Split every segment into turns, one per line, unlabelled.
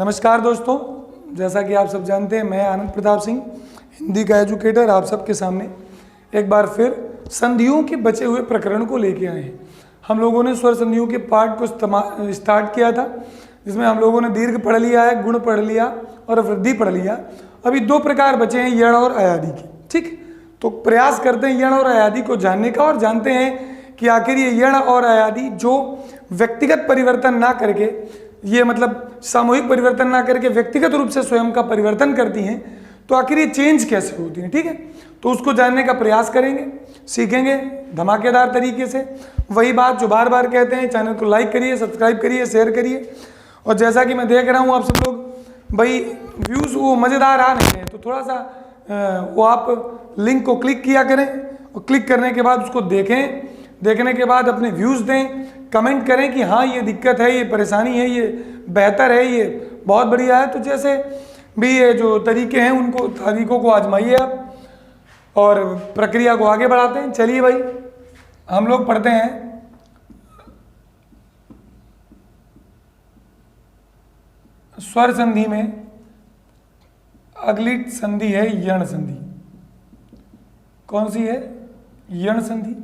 नमस्कार दोस्तों, जैसा कि आप सब जानते हैं मैं आनंद प्रताप सिंह हिंदी का एजुकेटर आप सबके सामने एक बार फिर संधियों के बचे हुए प्रकरण को लेके आए हैं। हम लोगों ने स्वर संधियों के पार्ट को स्टार्ट किया था, जिसमें हम लोगों ने दीर्घ पढ़ लिया है, गुण पढ़ लिया और वृद्धि पढ़ लिया। अभी दो प्रकार बचे हैं, यण और अयादि के। ठीक, तो प्रयास करते हैं यण और अयादि को जानने का और जानते हैं कि आखिर ये यण और अयादि जो व्यक्तिगत परिवर्तन ना करके, ये मतलब सामूहिक परिवर्तन ना करके व्यक्तिगत रूप से स्वयं का परिवर्तन करती हैं, तो आखिर ये चेंज कैसे होती हैं। ठीक है, तो उसको जानने का प्रयास करेंगे, सीखेंगे धमाकेदार तरीके से। वही बात जो बार बार कहते हैं, चैनल को लाइक करिए, सब्सक्राइब करिए, शेयर करिए। और जैसा कि मैं देख रहा हूँ आप सब लोग भाई व्यूज़ वो मज़ेदार आ नहीं है, तो थोड़ा सा वो आप लिंक को क्लिक किया करें और क्लिक करने के बाद उसको देखें, देखने के बाद अपने व्यूज़ दें, कमेंट करें कि हाँ ये दिक्कत है, ये परेशानी है, ये बेहतर है, ये बहुत बढ़िया है। तो जैसे भी ये जो तरीके हैं उनको तरीकों को आजमाइए आप और प्रक्रिया को आगे बढ़ाते हैं। चलिए भाई हम लोग पढ़ते हैं स्वर संधि में। अगली संधि है यण संधि। कौन सी है? यण संधि।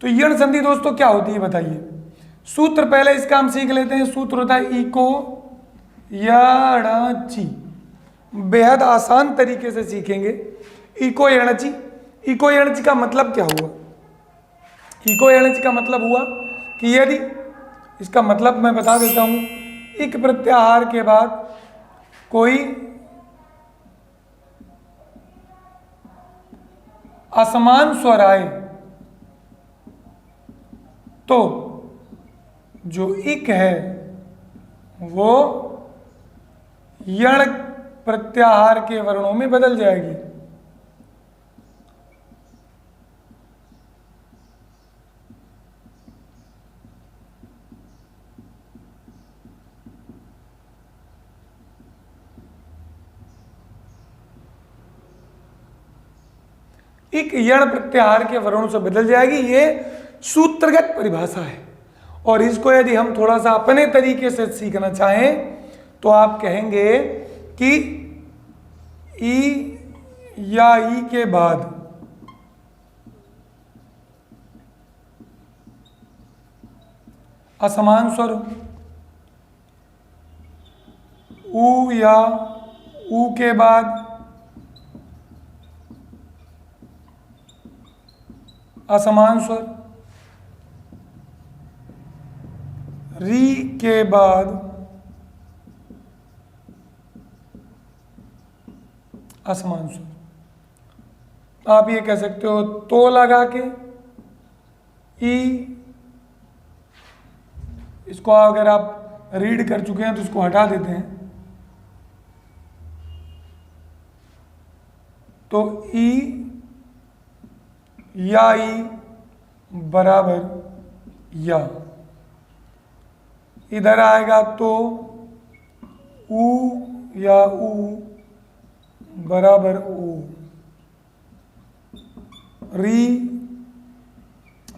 तो यण संधि दोस्तों क्या होती है बताइए। सूत्र पहले इसका हम सीख लेते हैं। सूत्र होता है इको यणचि। बेहद आसान तरीके से सीखेंगे। इको यणचि। इको यणचि का मतलब क्या हुआ? इको यणचि का मतलब हुआ कि यदि, इसका मतलब मैं बता देता हूं, इक प्रत्याहार के बाद कोई असमान स्वर आए तो जो इक है वो यण प्रत्याहार के वर्णों में बदल जाएगी। एक यण प्रत्याहार के वर्णों से बदल जाएगी। ये सूत्रगत परिभाषा है और इसको यदि हम थोड़ा सा अपने तरीके से सीखना चाहें तो आप कहेंगे कि ई या ई के बाद असमान स्वर, ऊ या ऊ के बाद असमान स्वर, री के बाद असमान स्वर। आप ये कह सकते हो तो लगा के ई, इसको अगर आप रीड कर चुके हैं तो इसको हटा देते हैं, तो ई या ई बराबर या, इधर आएगा तो ऊ या ऊ बराबर ओ, री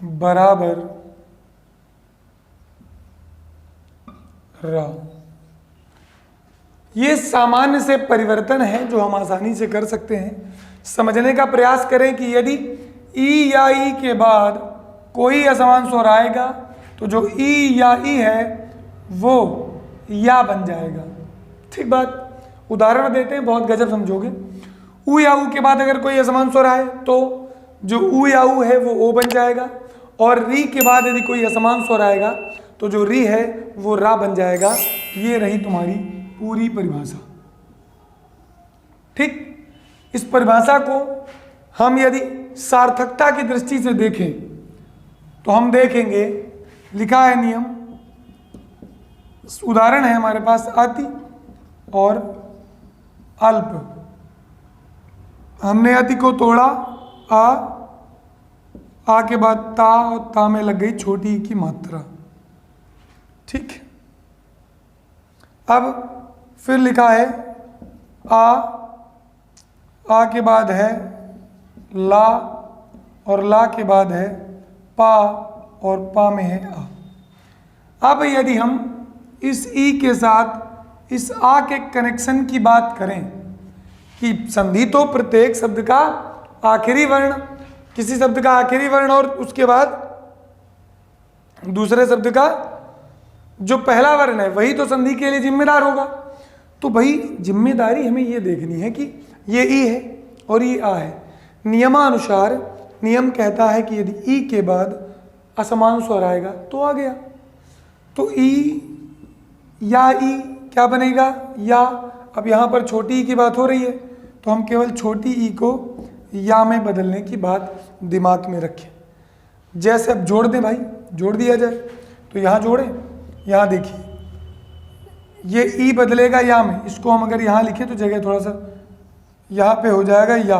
बराबर रा। ये सामान्य से परिवर्तन है जो हम आसानी से कर सकते हैं। समझने का प्रयास करें कि यदि ई या ई के बाद कोई असमान स्वर आएगा तो जो ई या ई है वो या बन जाएगा। ठीक बात, उदाहरण देते हैं, बहुत गजब समझोगे। ऊ या ऊ के बाद अगर कोई असमान स्वर आए तो जो ऊ या ऊ है वो ओ बन जाएगा, और री के बाद यदि कोई असमान स्वर आएगा तो जो री है वो रा बन जाएगा। ये रही तुम्हारी पूरी परिभाषा। ठीक, इस परिभाषा को हम यदि सार्थकता की दृष्टि से देखें तो हम देखेंगे, लिखा है नियम, उदाहरण है हमारे पास अति और अल्प। हमने अति को तोड़ा, आ के बाद ता और ता में लग गई छोटी की मात्रा। ठीक, अब फिर लिखा है आ के बाद है ला और ला के बाद है पा और पा में है आ। अब यदि हम इस ई के साथ इस आ के कनेक्शन की बात करें कि संधि तो प्रत्येक शब्द का आखिरी वर्ण, किसी शब्द का आखिरी वर्ण और उसके बाद दूसरे शब्द का जो पहला वर्ण है वही तो संधि के लिए जिम्मेदार होगा। तो भाई जिम्मेदारी हमें ये देखनी है कि ये ई है और ये आ है। नियमानुसार नियम कहता है कि यदि ई के बाद असमान स्वर आएगा तो आ गया। तो ई या ई क्या बनेगा? या। अब यहाँ पर छोटी ई की बात हो रही है तो हम केवल छोटी ई को या में बदलने की बात दिमाग में रखें। जैसे अब जोड़ दें भाई, जोड़ दिया जाए तो यहाँ जोड़ें, यहाँ देखिए ये ई बदलेगा या में, इसको हम अगर यहाँ लिखें तो जगह थोड़ा सा यहाँ पे हो जाएगा या,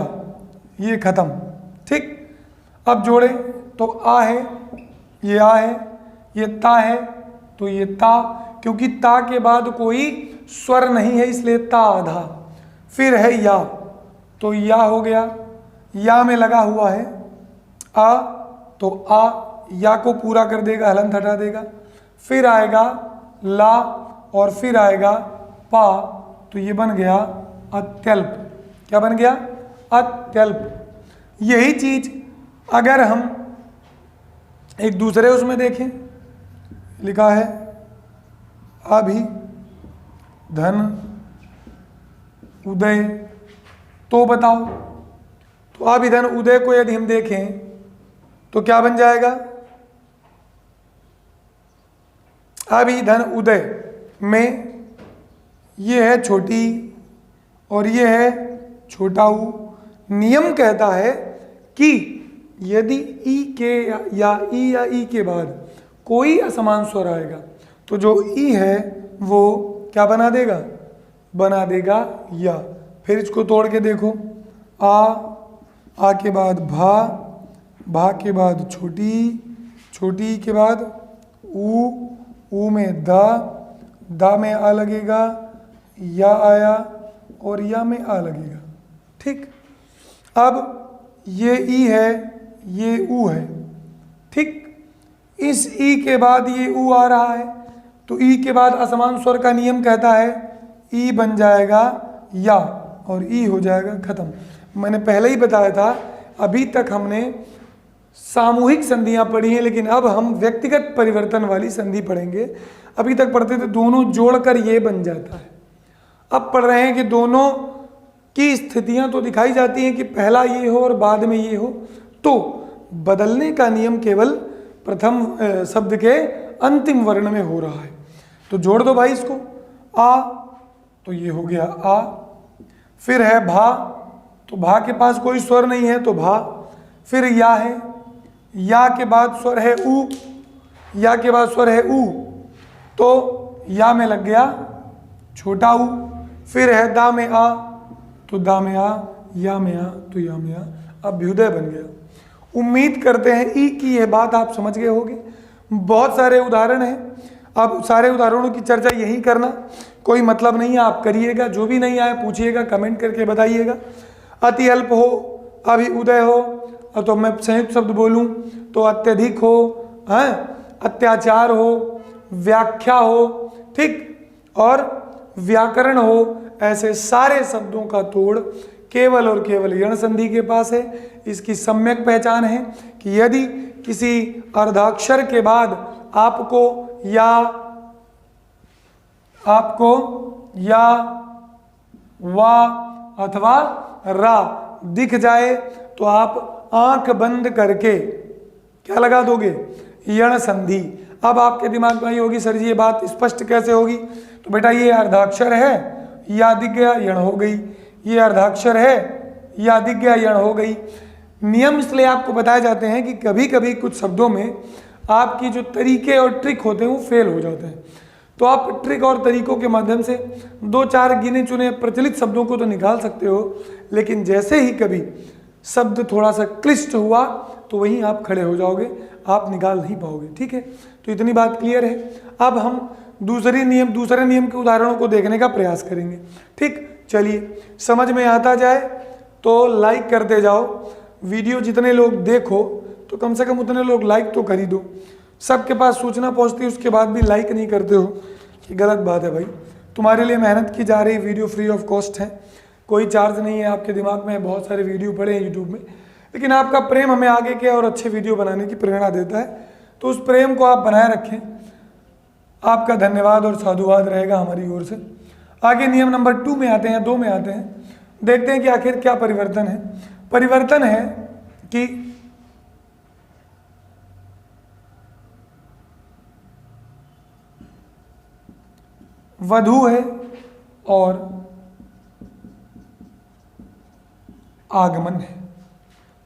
ये खत्म। ठीक, अब जोड़े तो आ है, ये आ है, ये ता है तो ये ता, क्योंकि ता के बाद कोई स्वर नहीं है इसलिए ता आधा। फिर है या, तो या हो गया, या में लगा हुआ है आ, तो आ या को पूरा कर देगा, हलंत हटा देगा। फिर आएगा ला और फिर आएगा पा, तो ये बन गया अत्यल्प। क्या बन गया? अत्यल्प। यही चीज अगर हम एक दूसरे उसमें देखें, लिखा है अभी धन उदय, तो बताओ, तो अभिधन उदय को यदि हम देखें तो क्या बन जाएगा? अभिधन उदय में ये है छोटी और ये है छोटा ऊ। नियम कहता है कि यदि ई के या ई के बाद कोई असमान स्वर आएगा तो जो ई है वो क्या बना देगा? बना देगा या। फिर इसको तोड़ के देखो, आ के बाद भा के बाद छोटी के बाद ऊ में दा में आ लगेगा, या आया और या में आ लगेगा। ठीक, अब ये ई है, ये ऊ है। ठीक, इस ई के बाद ये ऊ आ रहा है तो ई के बाद असमान स्वर का नियम कहता है ई बन जाएगा या और ई हो जाएगा खत्म। मैंने पहले ही बताया था, अभी तक हमने सामूहिक संधियां पढ़ी हैं, लेकिन अब हम व्यक्तिगत परिवर्तन वाली संधि पढ़ेंगे। अभी तक पढ़ते थे दोनों जोड़कर ये बन जाता है, अब पढ़ रहे हैं कि दोनों की स्थितियां तो दिखाई जाती हैं कि पहला ये हो और बाद में ये हो, तो बदलने का नियम केवल प्रथम शब्द के अंतिम वर्ण में हो रहा है। तो जोड़ दो भाई इसको, आ तो ये हो गया आ। फिर है भा, तो भा के पास कोई स्वर नहीं है तो भा। फिर या है, या के बाद स्वर है ऊ, या के बाद स्वर है ऊ, तो या में लग गया छोटा ऊ। फिर है दा में आ, तो दा में आ, या में आ तो या में आ, अभ्युदय बन गया। उम्मीद करते हैं ई की यह बात आप समझ गए होंगे। बहुत सारे उदाहरण हैं, अब सारे उदाहरणों की चर्चा यही करना कोई मतलब नहीं है, आप करिएगा। जो भी नहीं आए पूछिएगा, कमेंट करके बताइएगा। अति अल्प हो, अभी उदय हो, तो मैं संयुक्त शब्द बोलूं तो अत्यधिक हो, हैं, अत्याचार हो, व्याख्या हो, ठीक, और व्याकरण हो, ऐसे सारे शब्दों का तोड़ केवल और केवल यण संधि के पास है। इसकी सम्यक पहचान है कि यदि किसी अर्धाक्षर के बाद आपको या वा अथवा रा दिख जाए तो आप आंख बंद करके क्या लगा दोगे? यण संधि। अब आपके दिमाग में ये होगी सर जी ये बात स्पष्ट कैसे होगी? तो बेटा ये अर्धाक्षर है, या दिख गया यण हो गई, ये अर्धाक्षर है, या दिख गया यण हो गई। नियम इसलिए आपको बताए जाते हैं कि कभी कभी कुछ शब्दों में आपकी जो तरीके और ट्रिक होते हैं वो फेल हो जाते हैं, तो आप ट्रिक और तरीकों के माध्यम से 2-4 गिने चुने प्रचलित शब्दों को तो निकाल सकते हो, लेकिन जैसे ही कभी शब्द थोड़ा सा क्लिष्ट हुआ तो वहीं आप खड़े हो जाओगे, आप निकाल नहीं पाओगे। ठीक है, तो इतनी बात क्लियर है। अब हम दूसरे नियम के उदाहरणों को देखने का प्रयास करेंगे। ठीक, चलिए, समझ में आता जाए तो लाइक करते जाओ। वीडियो जितने लोग देखो तो कम से कम उतने लोग लाइक तो कर ही दो। सबके पास सूचना पहुंचती है उसके बाद भी लाइक नहीं करते हो, ये गलत बात है भाई। तुम्हारे लिए मेहनत की जा रही वीडियो फ्री ऑफ कॉस्ट है, कोई चार्ज नहीं है। आपके दिमाग में बहुत सारे वीडियो पड़े हैं यूट्यूब में, लेकिन आपका प्रेम हमें आगे के और अच्छे वीडियो बनाने की प्रेरणा देता है, तो उस प्रेम को आप बनाए रखें। आपका धन्यवाद और साधुवाद रहेगा हमारी ओर से। आगे नियम नंबर 2 में आते हैं, 2 में आते हैं। देखते हैं कि आखिर क्या परिवर्तन है। परिवर्तन है कि वधु है और आगमन है,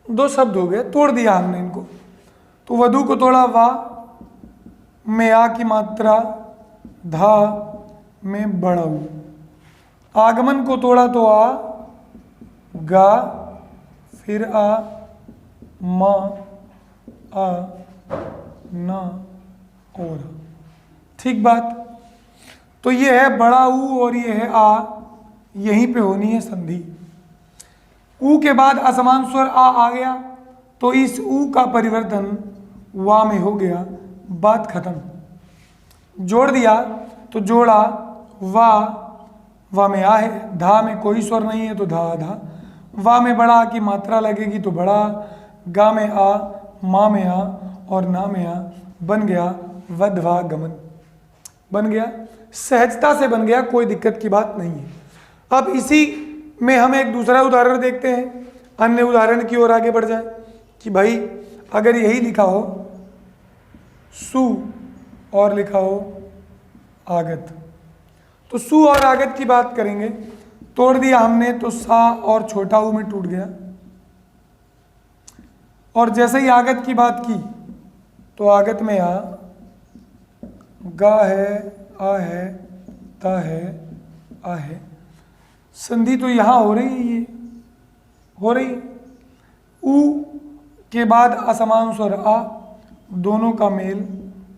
2 शब्द हो गए, तोड़ दिया हमने इनको। तो वधु को तोड़ा वा में आ की मात्रा धा में बढ़ाऊ, आगमन को तोड़ा तो आ गा फिर आ मा आ ना और। ठीक बात। तो ये है बड़ा ऊ और ये है आ, यहीं पे होनी है संधि। ऊ के बाद असमान स्वर आ गया तो इस ऊ का परिवर्तन वा में हो गया, बात खत्म। जोड़ दिया तो जोड़ा वा में आ है, धा में कोई स्वर नहीं है तो धा धा, वा में बड़ा की मात्रा लगेगी तो बड़ा, गा में आ, मा में आ और ना में आ, बन गया वधवा गमन। बन गया, सहजता से बन गया, कोई दिक्कत की बात नहीं है। अब इसी में हम एक दूसरा उदाहरण देखते हैं, अन्य उदाहरण की ओर आगे बढ़ जाए कि भाई अगर यही लिखा हो सु और लिखा हो आगत, तो सु और आगत की बात करेंगे। तोड़ दिया हमने तो सा और छोटा ऊ में टूट गया, और जैसे ही आगत की बात की तो आगत में आ, गा है, आ है, ता है, आ है। संधि तो यहां हो रही है, ये हो रही। ऊ के बाद असमान स्वर आ, दोनों का मेल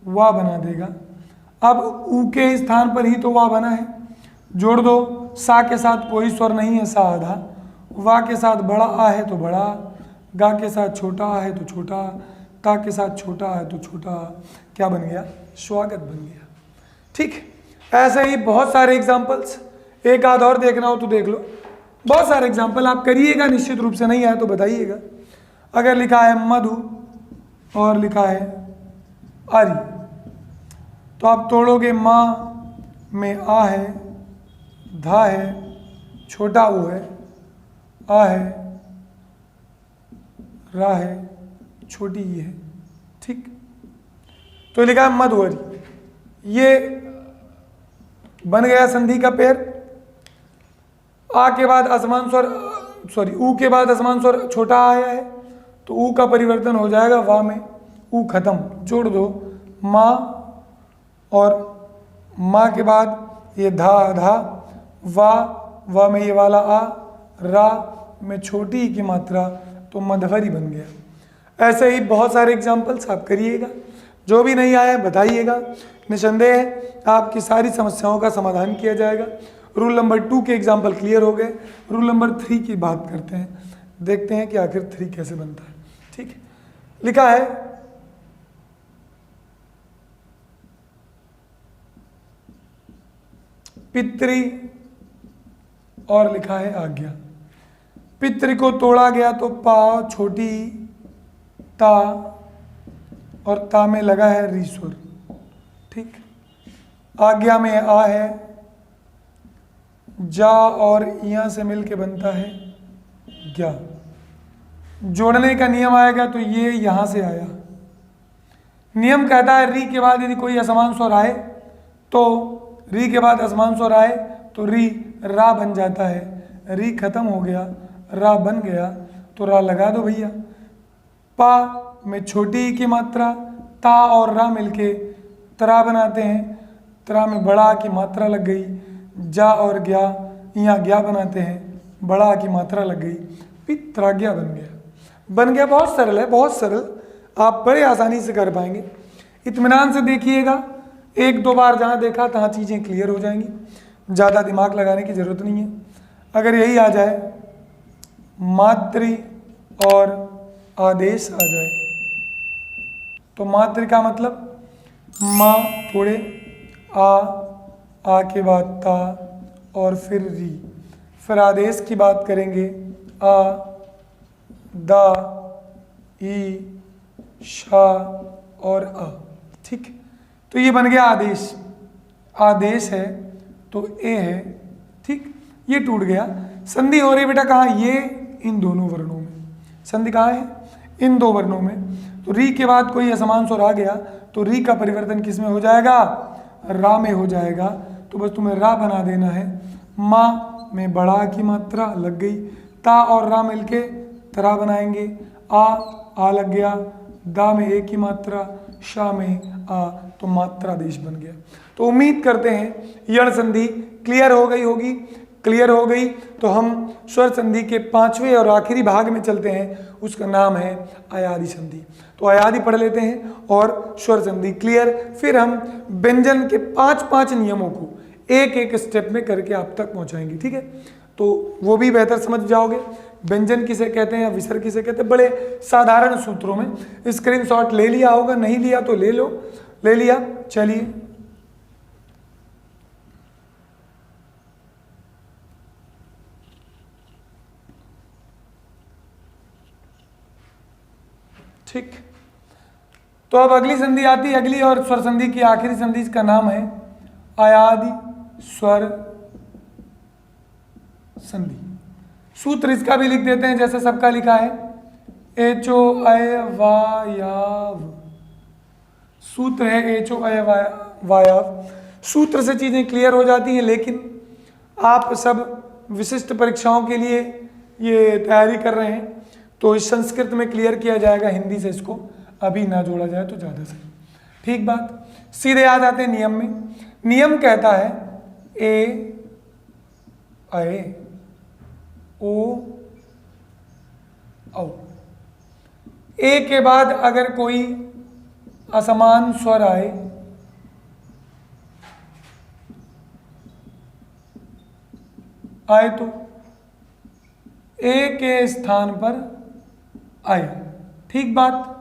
वा बना देगा। अब ऊ के स्थान पर ही तो वा बना है, जोड़ दो। सा के साथ कोई स्वर नहीं है, सा आधा। वा के साथ बड़ा आ है तो बड़ा, गा के साथ छोटा आ है तो छोटा, ता के साथ छोटा है तो छोटा। क्या बन गया? स्वागत बन गया। ठीक, ऐसे ही बहुत सारे एग्जाम्पल्स, एक आध और देखना हो तो देख लो। बहुत सारे एग्जाम्पल आप करिएगा, निश्चित रूप से नहीं आए तो बताइएगा। अगर लिखा है मधु और लिखा है आरी, तो आप तोड़ोगे माँ में आ है, धा है, छोटा वो है, आ है, रा है, छोटी ये है। ठीक, तो लिखा है मधुवरी, ये बन गया संधि का पेड़। आ के बाद असमान स्वर, सॉरी ऊ के बाद असमान स्वर छोटा आया है तो ऊ का परिवर्तन हो जाएगा वा में, ऊ खत्म। जोड़ दो माँ और माँ के बाद ये धा, वा में ये वाला आ, रा में छोटी की मात्रा, तो मधवरी बन गया। ऐसे ही बहुत सारे एग्जाम्पल्स आप करिएगा, जो भी नहीं आए बताइएगा, निसंदेह आपकी सारी समस्याओं का समाधान किया जाएगा। रूल नंबर 2 के एग्जाम्पल क्लियर हो गए। रूल नंबर 3 की बात करते हैं, देखते हैं कि आखिर 3 कैसे बनता है। ठीक, लिखा है पितृ और लिखा है आज्ञा। पितृ को तोड़ा गया तो पा, छोटी ता और ता में लगा है रीश्वर। ठीक, आज्ञा में आ है, जा और यहाँ से मिलके बनता है ज्ञा। जोड़ने का नियम आएगा तो ये यहाँ से आया। नियम कहता है री के बाद यदि कोई असमान स्वर आए तो री के बाद असमान स्वर आए तो री रा बन जाता है। री खत्म हो गया, रा बन गया तो रा लगा दो भैया। पा में छोटी की मात्रा, ता और रा मिलके तरा बनाते हैं, तरा में बड़ा की मात्रा लग गई। जा और ज्ञा यहाँ ज्ञा बनाते हैं, बड़ा की मात्रा लग गई, पित्राज्ञा बन गया। बन गया, बहुत सरल है, बहुत सरल, आप बड़े आसानी से कर पाएंगे। इत्मीनान से देखिएगा, एक दो बार जहाँ देखा तहाँ चीज़ें क्लियर हो जाएंगी, ज़्यादा दिमाग लगाने की ज़रूरत नहीं है। अगर यही आ जाए मातृ और आदेश आ जाए तो मातृ का मतलब माँ थोड़े, आ आ के बाद ता और फिर री। फिर आदेश की बात करेंगे, आ, दा, ई, शा और आ। ठीक, तो ये बन गया आदेश। आदेश है तो ए है। ठीक, ये टूट गया। संधि हो रही बेटा कहाँ, ये इन दोनों वर्णों में। संधि कहाँ है, इन दो वर्णों में। तो री के बाद कोई असमान स्वर आ गया तो री का परिवर्तन किस में हो जाएगा, रा में हो जाएगा। तो बस तुम्हें रा बना देना है। माँ में बड़ा की मात्रा लग गई, ता और रा मिलके तरा बनाएंगे। आ लग गया, दा में एक की मात्रा, शा में आ, तो मात्रा देश बन गया। तो उम्मीद करते हैं यण संधि क्लियर हो गई होगी। क्लियर हो गई तो हम स्वर संधि के 5वें और आखिरी भाग में चलते हैं, उसका नाम है अयादि संधि। तो अयादि पढ़ लेते हैं और स्वर संधि क्लियर। फिर हम व्यंजन के 5-5 नियमों को एक एक स्टेप में करके आप तक पहुंचाएंगे। ठीक है, तो वो भी बेहतर समझ जाओगे। व्यंजन किसे कहते हैं या विसर्ग किसे कहते हैं, बड़े साधारण सूत्रों में। स्क्रीनशॉट ले लिया होगा, नहीं लिया तो ले लो। ले लिया, चलिए। ठीक, तो अब अगली संधि आती है, अगली और स्वर संधि की आखिरी संधि, इसका नाम है अयादि स्वर संधि। सूत्र इसका भी लिख देते हैं जैसे सबका लिखा है, एचो अय वायाव। सूत्र है एचो अय वायाव। सूत्र से चीजें क्लियर हो जाती हैं, लेकिन आप सब विशिष्ट परीक्षाओं के लिए ये तैयारी कर रहे हैं तो इस संस्कृत में क्लियर किया जाएगा, हिंदी से इसको अभी ना जोड़ा जाए तो ज़्यादा सही। ठीक बात, सीधे आ जाते हैं नियम में। नियम कहता है ए अय ओ औ। ए के बाद अगर कोई असमान स्वर आए तो ए के स्थान पर आए। ठीक बात,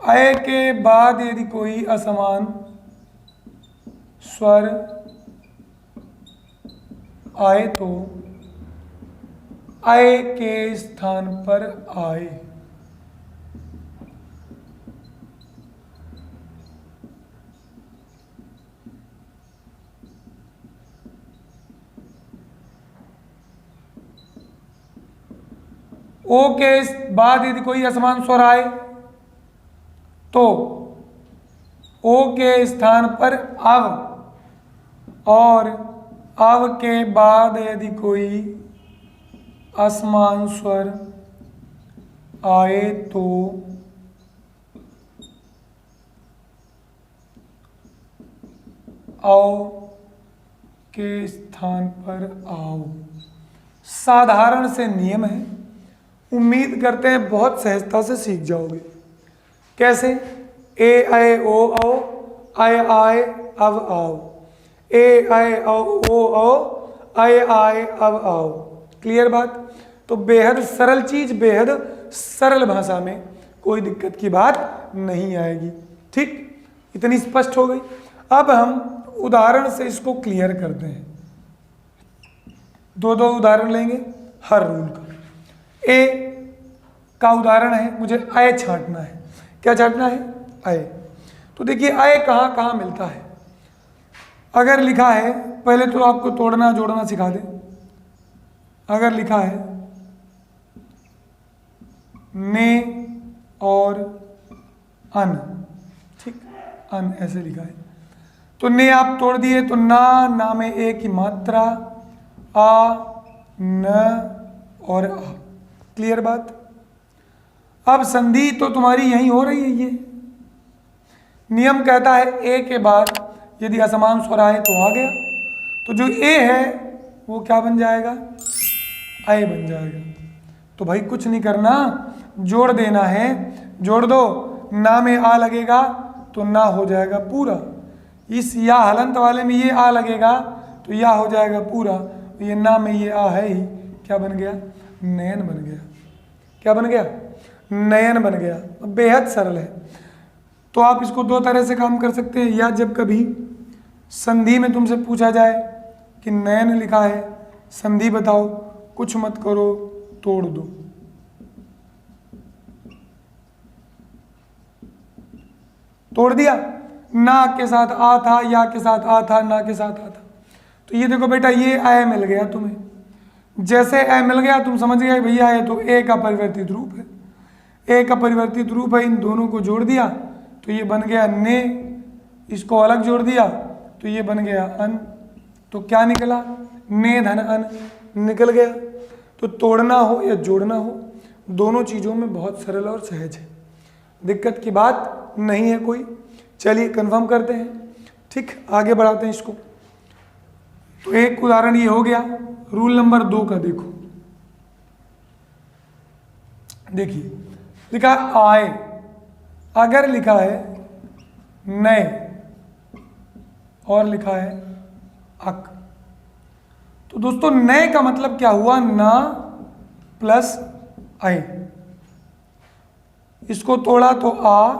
अय के बाद यदि कोई असमान स्वर आए तो अय के स्थान पर आए। ओ के बाद यदि कोई असमान स्वर आए तो ओ के स्थान पर अव, और अव के बाद यदि कोई असमान स्वर आए तो औ के स्थान पर आओ। साधारण से नियम है, उम्मीद करते हैं बहुत सहजता से सीख जाओगे। कैसे, ए अय ओ औ, अय आय अव आओ, ए अय ओ औ, अय आय अव आओ। क्लियर बात। तो बेहद सरल चीज, बेहद सरल भाषा में, कोई दिक्कत की बात नहीं आएगी। ठीक, इतनी स्पष्ट हो गई। अब हम उदाहरण से इसको क्लियर करते हैं। दो उदाहरण लेंगे हर रूल का। ए का उदाहरण है, मुझे अय छांटना है। क्या छांटना है, अय। तो देखिए अय कहाँ कहाँ मिलता है। अगर लिखा है, पहले तो आपको तोड़ना जोड़ना सिखा दे। अगर लिखा है ने और अन, ठीक, अन ऐसे लिखा है तो ने आप तोड़ दिए तो ना में ए की मात्रा, आ, न और आ। क्लियर बात। अब संधि तो तुम्हारी यहीं हो रही है। ये नियम कहता है ए के बाद यदि असमान स्वर आए तो आ गया, तो जो ए है वो क्या बन जाएगा, अय बन जाएगा। तो भाई कुछ नहीं करना, जोड़ देना है। जोड़ दो, ना में आ लगेगा तो ना हो जाएगा पूरा। इस या हलंत वाले में ये आ लगेगा तो या हो जाएगा पूरा। ये ना में ये आ है ही, क्या बन गया, नयन बन गया। क्या बन गया, नयन बन गया। बेहद सरल है। तो आप इसको दो तरह से काम कर सकते हैं। या जब कभी संधि में तुमसे पूछा जाए कि नयन लिखा है, संधि बताओ, कुछ मत करो, तोड़ दो। तोड़ दिया, ना के साथ आ था, या के साथ आ था, ना के साथ आ था। तो ये देखो बेटा, ये ए मिल गया तुम्हें। जैसे ए मिल गया तुम समझ गए भैया ये तो ए का परिवर्तित रूप है। ए का परिवर्तित रूप है, इन दोनों को जोड़ दिया तो ये बन गया ने, इसको अलग जोड़ दिया तो ये बन गया अन। तो क्या निकला? ने धन अन निकल गया। तो तोड़ना हो या जोड़ना हो, दोनों चीज़ों में बहुत सरल और सहज है, दिक्कत की बात नहीं है कोई। चलिए कंफर्म करते हैं, ठीक, आगे बढ़ाते हैं इसको। तो एक उदाहरण ये हो गया। रूल नंबर 2 का देखो, देखिए लिखा है आए, अगर लिखा है नए और लिखा है अक, तो दोस्तों नए का मतलब क्या हुआ? ना प्लस आए। इसको तोड़ा तो आ,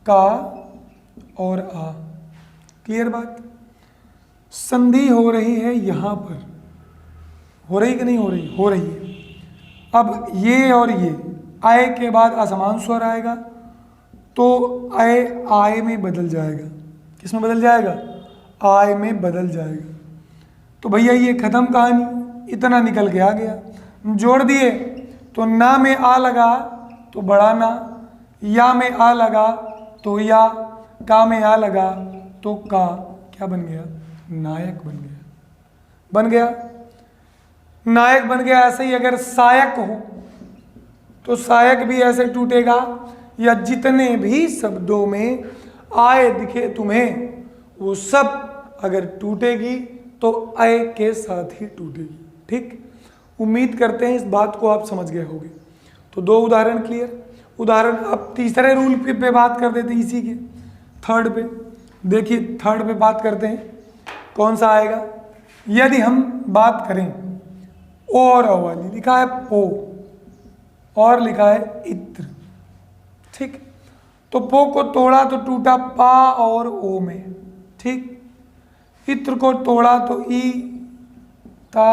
का और आ। क्लियर बात? संधि हो रही है यहां पर, हो रही कि नहीं हो रही? हो रही है। अब ये और ये आए के बाद असमान स्वर आएगा तो आए आए में बदल जाएगा। किस में बदल जाएगा? आए में बदल जाएगा। तो भैया ये खत्म कहानी, इतना निकल के आ गया। जोड़ दिए तो ना में आ लगा तो बड़ा ना, या में आ लगा तो या, का में आ लगा तो का। क्या बन गया? नायक बन गया। बन गया, नायक बन गया। ऐसे ही अगर सायक हो तो सायक भी ऐसे टूटेगा, या जितने भी शब्दों में आए दिखे तुम्हें वो सब अगर टूटेगी तो आए के साथ ही टूटेगी। ठीक, उम्मीद करते हैं इस बात को आप समझ गए होंगे। तो 2 उदाहरण क्लियर। उदाहरण अब तीसरे रूल पे बात कर देते हैं, इसी के थर्ड पे। देखिए थर्ड पे बात करते हैं, कौन सा आएगा? यदि हम बात करें ओ और अ वाली, लिखा है पो और लिखा है इत्र। ठीक, तो पो को तोड़ा तो टूटा पा और ओ में। ठीक, इत्र को तोड़ा तो ई, ता,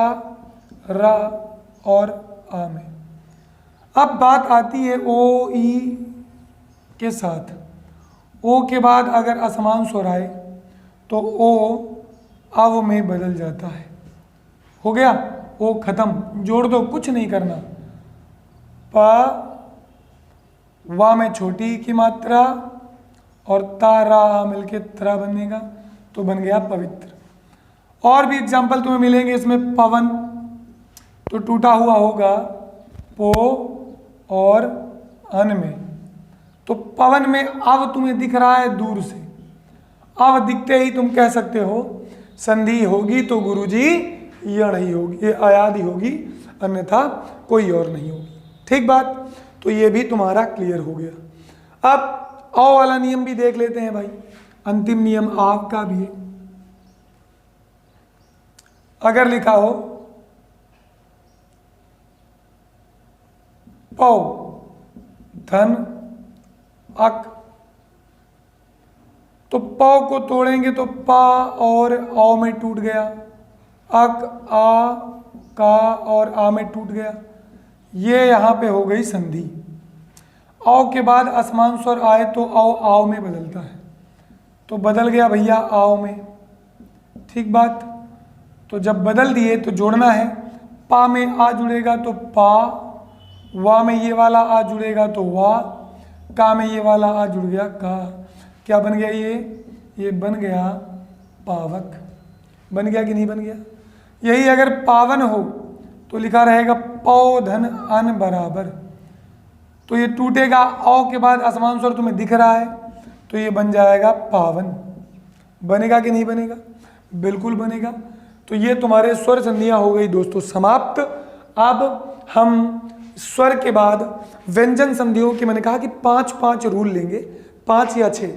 रा और आ में। अब बात आती है ओ ई के साथ। ओ के बाद अगर असमान स्वर आए तो ओ अव में बदल जाता है। हो गया, ओ खत्म, जोड़ दो, कुछ नहीं करना। प वा में छोटी की मात्रा और तारा मिलके त्रा बनेगा तो बन गया पवित्र। और भी एग्जाम्पल तुम्हें मिलेंगे इसमें। पवन तो टूटा हुआ होगा पो और अन में, तो पवन में अब तुम्हें दिख रहा है दूर से। अब दिखते ही तुम कह सकते हो संधि होगी तो गुरुजी यण ही होगी, ये अयाद ही होगी, अन्यथा कोई और नहीं होगी। ठीक बात? तो ये भी तुम्हारा क्लियर हो गया। अब औ वाला नियम भी देख लेते हैं भाई, अंतिम नियम आव का भी है। अगर लिखा हो पौ धन अक, तो पौ को तोड़ेंगे तो पा और औ में टूट गया, अक आ, का और आ में टूट गया। ये यहां पे हो गई संधि। औ के बाद असमान स्वर आए तो औ आओ में बदलता है, तो बदल गया भैया आओ में। ठीक बात? तो जब बदल दिए तो जोड़ना है। पा में आ जुड़ेगा तो पा, वा में ये वाला आ जुड़ेगा तो वा, का में ये वाला आ जुड़ गया का। क्या बन गया? ये बन गया पावक। बन गया कि नहीं बन गया? यही अगर पावन हो तो लिखा रहेगा पौ धन अन बराबर, तो ये टूटेगा। औ के बाद असमान स्वर तुम्हें दिख रहा है तो ये बन जाएगा पावन। बनेगा कि नहीं बनेगा? बिल्कुल बनेगा। तो ये तुम्हारे स्वर संधियां हो गई दोस्तों समाप्त। अब हम स्वर के बाद व्यंजन संधियों के, मैंने कहा कि 5-5 रूल लेंगे, 5 या 6,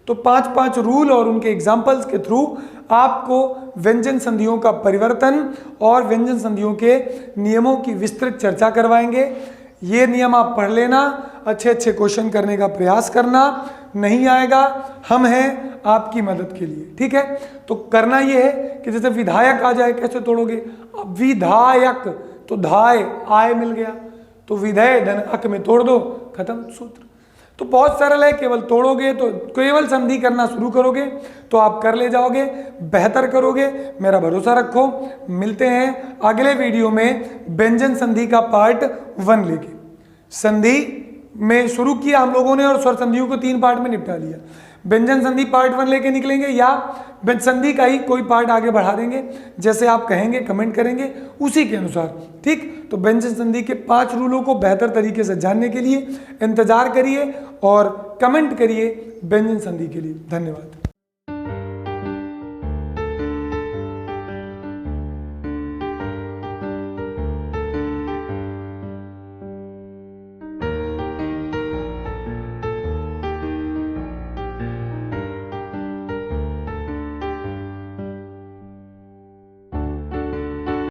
तो 5-5 रूल और उनके एग्जाम्पल्स के थ्रू आपको व्यंजन संधियों का परिवर्तन और व्यंजन संधियों के नियमों की विस्तृत चर्चा करवाएंगे। ये नियम आप पढ़ लेना, अच्छे अच्छे क्वेश्चन करने का प्रयास करना। नहीं आएगा, हम हैं आपकी मदद के लिए, ठीक है। तो करना ये है कि जैसे विधायक आ जाए कैसे तोड़ोगे, अब विधायक तो धाय आय मिल गया, तो विधेय धन अक में तोड़ दो, खत्म सूत्र। तो बहुत सरल है, केवल तोड़ोगे तो केवल संधि करना शुरू करोगे तो आप कर ले जाओगे, बेहतर करोगे, मेरा भरोसा रखो। मिलते हैं अगले वीडियो में व्यंजन संधि का पार्ट 1 लेके। संधि में शुरू किया हम लोगों ने और स्वर संधियों को 3 पार्ट में निपटा लिया। व्यंजन संधि पार्ट 1 लेके निकलेंगे या संधि का ही कोई पार्ट आगे बढ़ा देंगे, जैसे आप कहेंगे, कमेंट करेंगे उसी के अनुसार, ठीक। तो व्यंजन संधि के 5 रूलों को बेहतर तरीके से जानने के लिए इंतजार करिए और कमेंट करिए व्यंजन संधि के लिए। धन्यवाद।